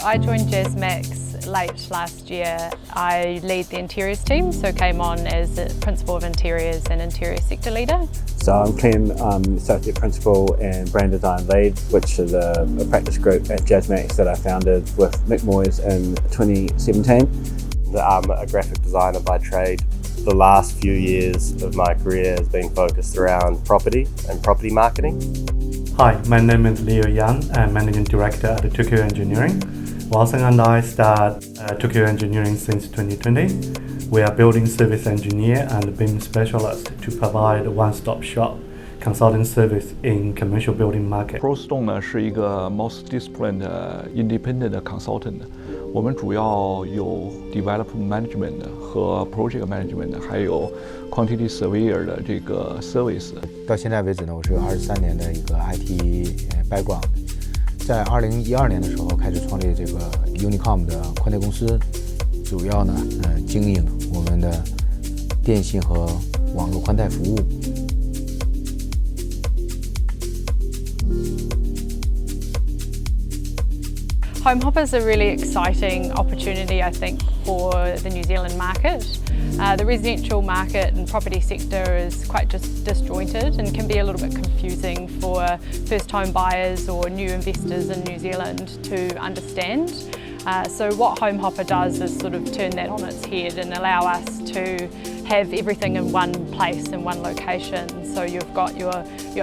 I joined JazzMax late last year. I lead the interiors team, so came on as the Principal of Interiors and Interior Sector Leader. So I'm Clem, I'm Associate Principal and Brand Design Lead, which is a practice group at JazzMax that I founded with Mick Moyes in 2017. I'm a graphic designer by trade. The last few years of my career has been focused around property and property marketing. Hi, my name is Leo Yan. I'm Managing Director at Tokyo Engineering. Watson and I started Tokyo Engineering since 2020. We are building service engineer and BIM specialist to provide a one-stop shop consulting service in commercial building market. ProStone 呢是一个 multi-discipline independent consultant， 我们主要有 development management 和 project management， 还有 quantity surveyor 的这个 service。到现在为止呢，我是有23年的一个 IT background。在2012年的时候开始创立这个 Unicom 的宽带公司，主要呢经营我们的电信和网络宽带服务。Homerhopper is a really exciting opportunity, I think, for the New Zealand market. The residential market and property sector is quite disjointed and can be a little bit confusing for first home buyers or new investors in New Zealand to understand. So what Homerhopper does is sort of turn that on its head and allow us to have everything in one place, in one location. So you've got your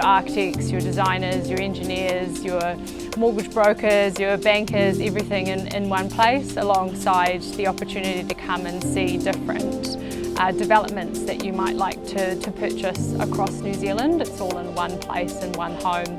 architects, your designers, your engineers, your mortgage brokers, your bankers, everything in one place, alongside the opportunity to come and see different developments that you might like to purchase across New Zealand. It's all in one place, in one home.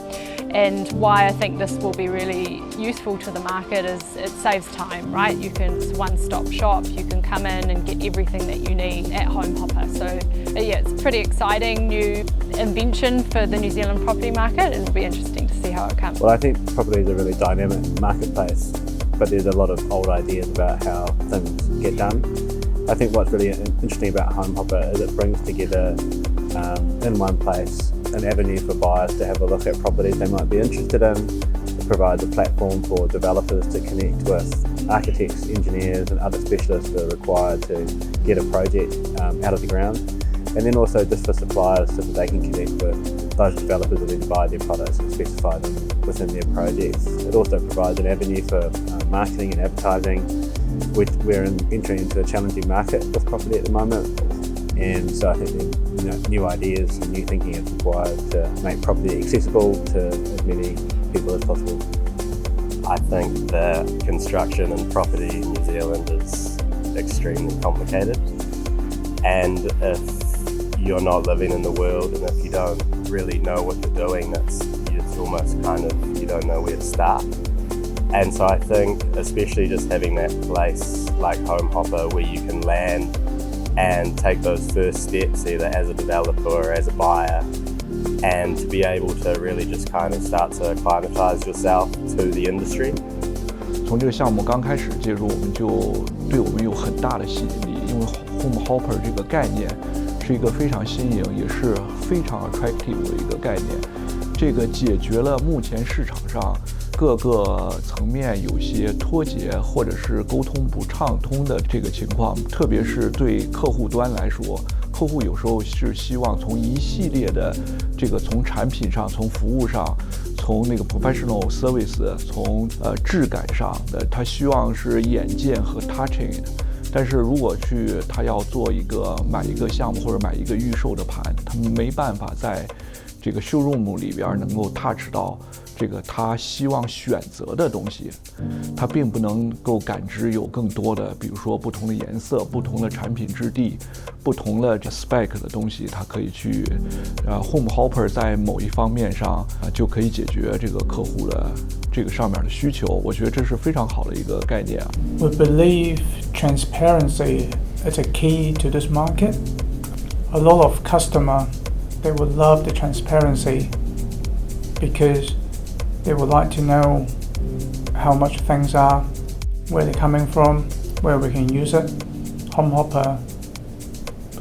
And why I think this will be really useful to the market is it saves time, right? It's a one-stop shop. You can come in and get everything that you need at Homerhopper. So yeah, it's a pretty exciting new invention for the New Zealand property market, and it'll be interesting to see how it comes. Well, I think property is a really dynamic marketplace, but there's a lot of old ideas about how things get done. I think what's really interesting about Homerhopper is it brings together in one place an avenue for buyers to have a look at properties they might be interested in. It provides a platform for developers to connect with architects, engineers and other specialists that are required to get a project out of the ground. And then also just for suppliers so that they can connect with those developers that need to buy their products and specify them within their projects. It also provides an avenue for marketing and advertising. We're entering into a challenging market with property at the moment, and so I think new ideas and new thinking is required to make property accessible to as many people as possible. I think that construction and property in New Zealand is extremely complicated, and if you're not living in the world and if you don't really know what you're doing, it's almost kind of, you don't know where to start. And so I think especially just having that place like Homerhopper where you can land and take those first steps either as a developer or as a buyer, and to be able to really just kind of start to acclimatize yourself to the industry. 从这个项目刚开始接触，我们就对我们有很大的吸引力，因为 Homerhopper 这个概念是一个非常新颖，也是非常 attractive 的一个概念。这个解决了目前市场上各个层面有些脱节或者是沟通不畅通的这个情况，特别是对客户端来说，客户有时候是希望从一系列的这个从产品上、从服务上、从那个 professional service、从质感上的，他希望是眼见和 touching。但是如果他要做买一个项目或者买一个预售的盘，他们没办法在这个 showroom 里边能够 touch 到这个他希望选择的东西，他并不能够感知有更多的，比如说不同的颜色、不同的产品质地、不同的 spec 的东西，他可以去Homerhopper 在某一方面上就可以解决这个客户的这个上面的需求，我觉得这是非常好的一个概念。We believe transparency is a key to this market. A lot of customers, they would love the transparency because they would like to know how much things are, where they're coming from, where we can use it. Homerhopper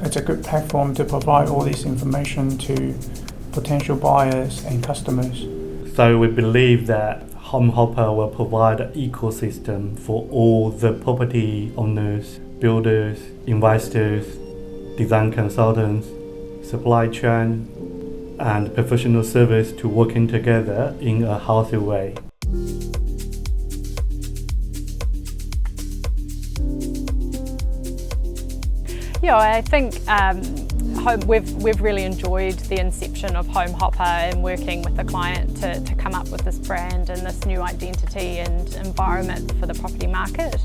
is a good platform to provide all this information to potential buyers and customers. So we believe that Homerhopper will provide an ecosystem for all the property owners, builders, investors, design consultants, supply chain, and professional service to working together in a healthy way. Yeah, I think we've really enjoyed the inception of Homerhopper and working with the client to come up with this brand and this new identity and environment for the property market.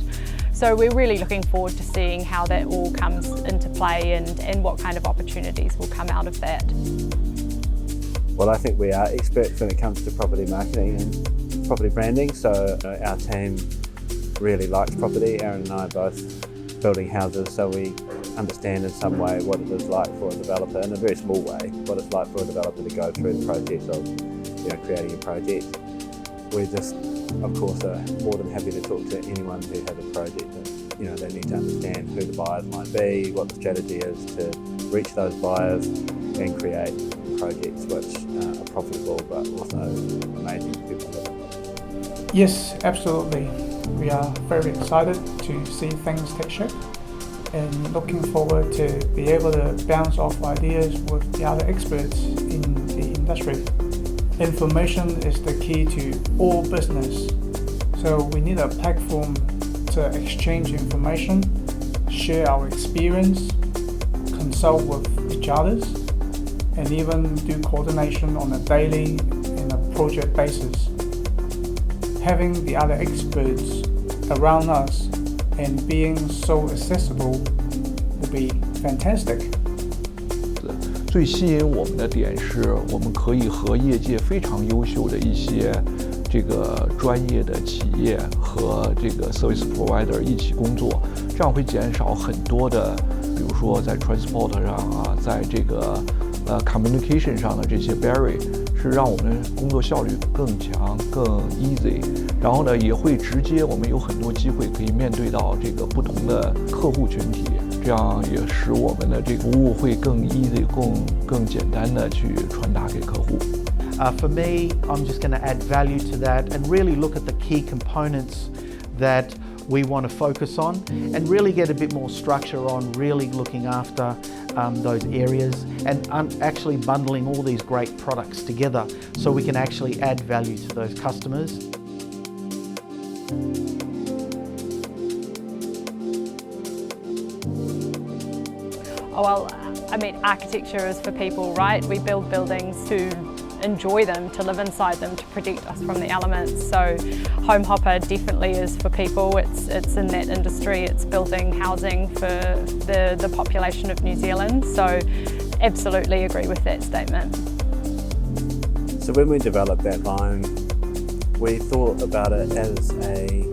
So we're really looking forward to seeing how that all comes into play and what kind of opportunities will come out of that. Well, I think we are experts when it comes to property marketing and property branding, so our team really likes property. Aaron and I are both building houses, so we understand in some way what it is like for a developer, in a very small way, what it's like for a developer to go through the process of creating a project. We just, of course, are more than happy to talk to anyone who has a project. And, they need to understand who the buyers might be, what the strategy is to reach those buyers and create projects which are profitable but also amazing for people to live in. Yes, absolutely. We are very excited to see things take shape and looking forward to be able to bounce off ideas with the other experts in the industry. Information is the key to all business, so we need a platform to exchange information, share our experience, consult with each other, and even do coordination on a daily and a project basis. Having the other experts around us and being so accessible will be fantastic. 最吸引我们的点是，我们可以和业界非常优秀的一些这个专业的企业和这个 service provider 一起工作，这样会减少很多的，比如说在 transport 上啊，在这个communication 上的这些 barrier， 是让我们工作效率更强、更 easy。然后呢，也会直接我们有很多机会可以面对到这个不同的客户群体，这样也使我们的这个服务会更 easy、更简单的去传达给客户。For me, I'm just going to add value to that and really look at the key components that we want to focus on and really get a bit more structure on really looking after those areas and actually bundling all these great products together so we can actually add value to those customers. Well, architecture is for people, right? We build buildings to enjoy them, to live inside them, to protect us from the elements. So Homerhopper definitely is for people. It's in that industry. It's building housing for the population of New Zealand. So absolutely agree with that statement. So when we developed that line, we thought about it as a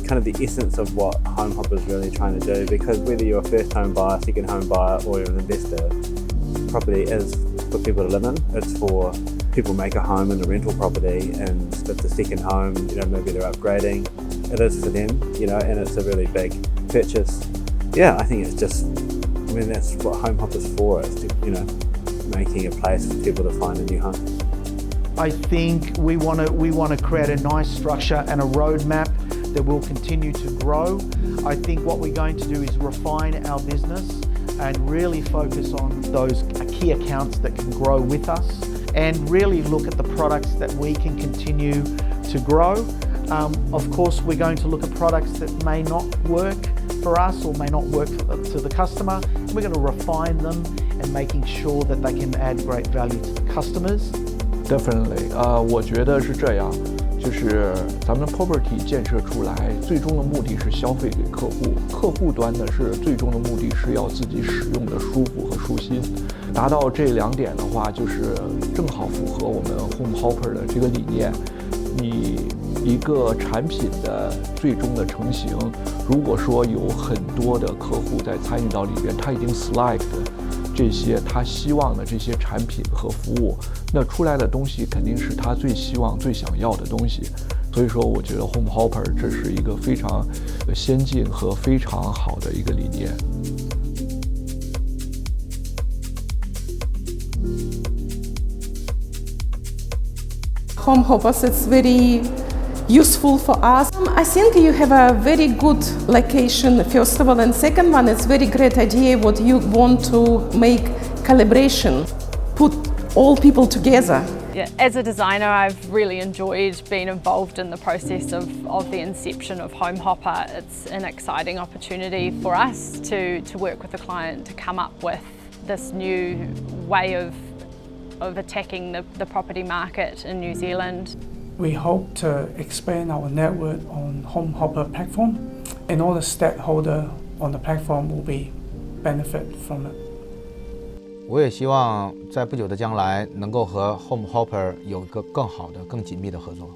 kind of the essence of what Homerhopper is really trying to do, because whether you're a first home buyer, second home buyer, or you're an investor, property is for people to live in. It's for people make a home in a rental property, and it's a second home, maybe they're upgrading. It is for them, and it's a really big purchase. Yeah, I think it's just, that's what Homerhopper's for, is to, making a place for people to find a new home. I think we want to create a nice structure and a roadmap that will continue to grow. I think what we're going to do is refine our business and really focus on those key accounts that can grow with us and really look at the products that we can continue to grow. Of course, we're going to look at products that may not work for us or may not work to the customer. We're going to refine them and making sure that they can add great value to the customers. Definitely， 我觉得是这样，就是咱们 property 建设出来，最终的目的是消费给客户，客户端的是最终的目的是要自己使用的舒服和舒心。达到这两点的话，就是正好符合我们 Homerhopper 的这个理念。你一个产品的最终的成型，如果说有很多的客户在参与到里边，他已经 select 这些他希望的这些产品和服务，那出来的东西肯定是他最希望、最想要的东西。所以说，我觉得 Homerhopper 这是一个非常先进和非常好的一个理念。Homerhopper, it's very useful for us. I think you have a very good location, first of all, and second one is very great idea what you want to make calibration, put all people together. Yeah, as a designer, I've really enjoyed being involved in the process of the inception of Homerhopper. It's an exciting opportunity for us to work with the client to come up with this new way of attacking the property market in New Zealand. We hope to expand our network on Homerhopper platform, and all the stakeholders on the platform will be benefit from it. 我也希望在不久的将来能够和 Homerhopper 有一个更好的、更紧密的合作。